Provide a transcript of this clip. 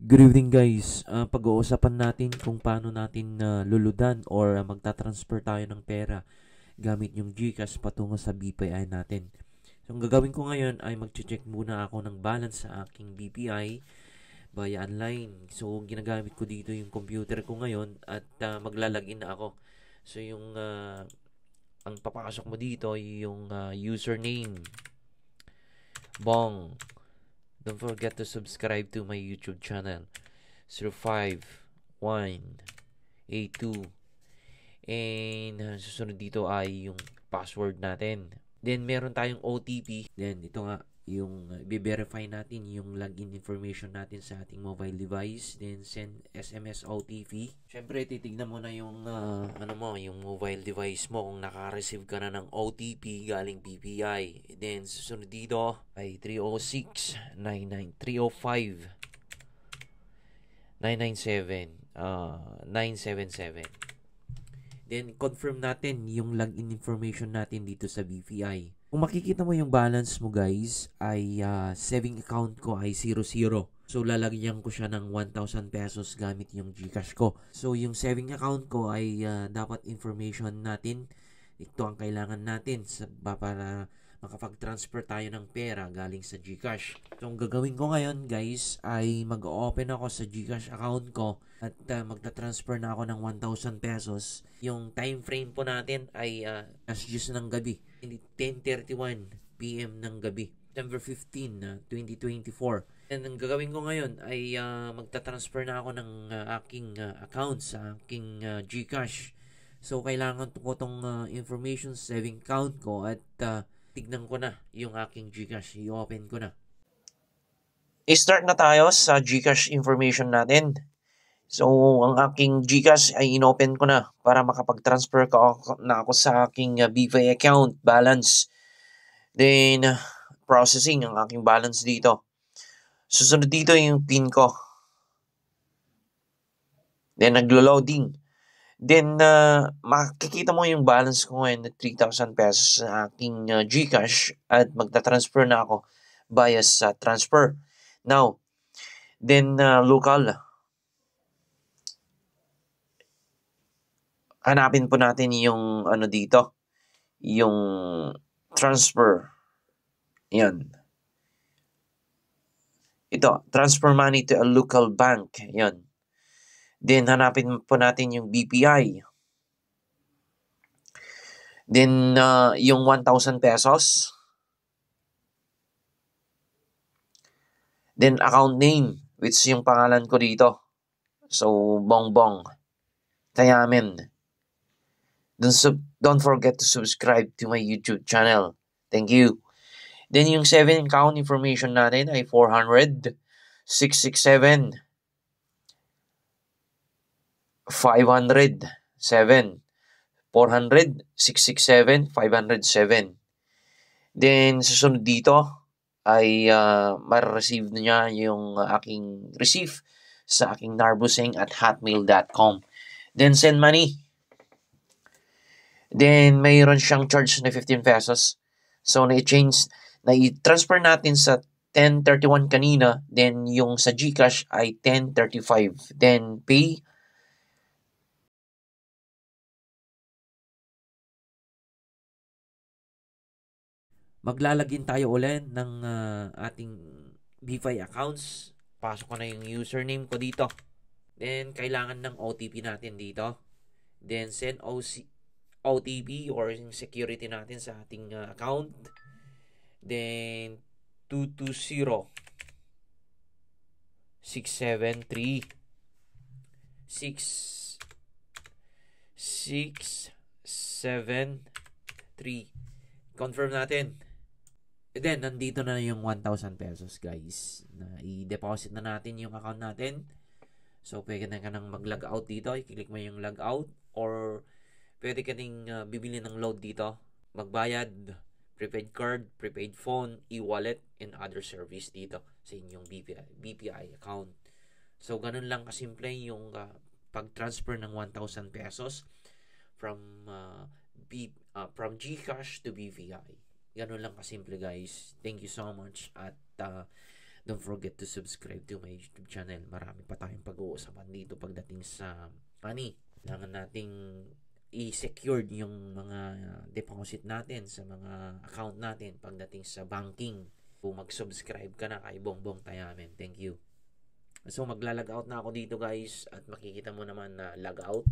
Good evening guys. Pag-uusapan natin kung paano natin luludan or magta-transfer tayo ng pera gamit yung GCash patungo sa BPI natin. So, ang gagawin ko ngayon ay mag-check muna ako ng balance sa aking BPI via online. So, ginagamit ko dito yung computer ko ngayon at maglalagin na ako. So, ang papasok mo dito ay yung username, Bong. Don't forget to subscribe to my YouTube channel. 05182. And susunod dito ay yung password natin. Then meron tayong OTP. Then ito nga yung i-verify natin yung login information natin sa ating mobile device. Then send SMS OTP. Syempre titignan mo na yung yung mobile device mo kung naka-receive ka na ng OTP galing BPI. Then susunod dito ay 306 99 305 997 977. Then, confirm natin yung login information natin dito sa BPI. Kung makikita mo yung balance mo guys, ay saving account ko ay 00. So, lalagyan ko siya ng 1,000 pesos gamit yung GCash ko. So, yung saving account ko ay dapat information natin. Ito ang kailangan natin para makapag-transfer tayo ng pera galing sa GCash. So, ang gagawin ko ngayon guys ay mag-open ako sa GCash account ko at magta-transfer na ako ng 1,000 pesos. Yung time frame po natin ay alas 10 ng gabi, hindi 10:31 PM ng gabi. September 15, 2024. And ang gagawin ko ngayon ay magta-transfer na ako ng aking account sa aking GCash. So, kailangan ko itong information saving account ko at tignan ko na yung aking GCash. I-open ko na. I-start na tayo sa GCash information natin. So, ang aking GCash ay inopen ko na para makapag-transfer na ako sa aking BPI account balance. Then, processing ang aking balance dito. Susunod dito yung PIN ko. Then, naglo-loading. Then, makikita mo yung balance ko ngayon na 3,000 pesos sa aking GCash at magta-transfer na ako via sa transfer. Now, then local. Hanapin po natin yung dito, yung transfer. Yan. Ito, transfer money to a local bank. Yan. Then, hanapin po natin yung BPI. Then, yung 1,000 pesos. Then, account name, which yung pangalan ko dito. So, Bongbong. Tayamen. Don't forget to subscribe to my YouTube channel. Thank you. Then, yung 7 account information natin ay 400, 667, 500, 7. 400, 667, 507. Then, susunod dito ay ma-receive niya yung aking receive sa aking narbuseng@hotmail.com. Then, send money. Then, mayroon siyang charge na 15 pesos. So, na-transfer natin sa 10:31 kanina. Then, yung sa GCash ay 10:35. Then, pay. Maglalagin tayo ulit ng ating BPI accounts. Pasok ko na yung username ko dito. Then, kailangan ng OTP natin dito. Then, send OTP or yung security natin sa ating account. Then, 220 673 673. Confirm natin. And then, nandito na yung 1,000 pesos, guys. Na i-deposit na natin yung account natin. So, pwede na ka nang mag-log out dito. I-click mo yung log out. Or, pwede ka ding bibili ng load dito. Magbayad, prepaid card, prepaid phone, e-wallet, and other service dito sa inyong BPI account. So, ganun lang kasimple yung pag-transfer ng 1,000 pesos from GCash to BPI. Ganun lang kasimple guys. Thank you so much at Don't forget to subscribe to my YouTube channel. Marami pa tayong pag-uusapan dito pagdating sa money. Kailangan nating i-secured yung mga deposit natin sa mga account natin pagdating sa banking. Kung mag-subscribe ka na kay Bongbong Tayamen. Thank you. So magla-log out na ako dito guys at makikita mo naman na log out.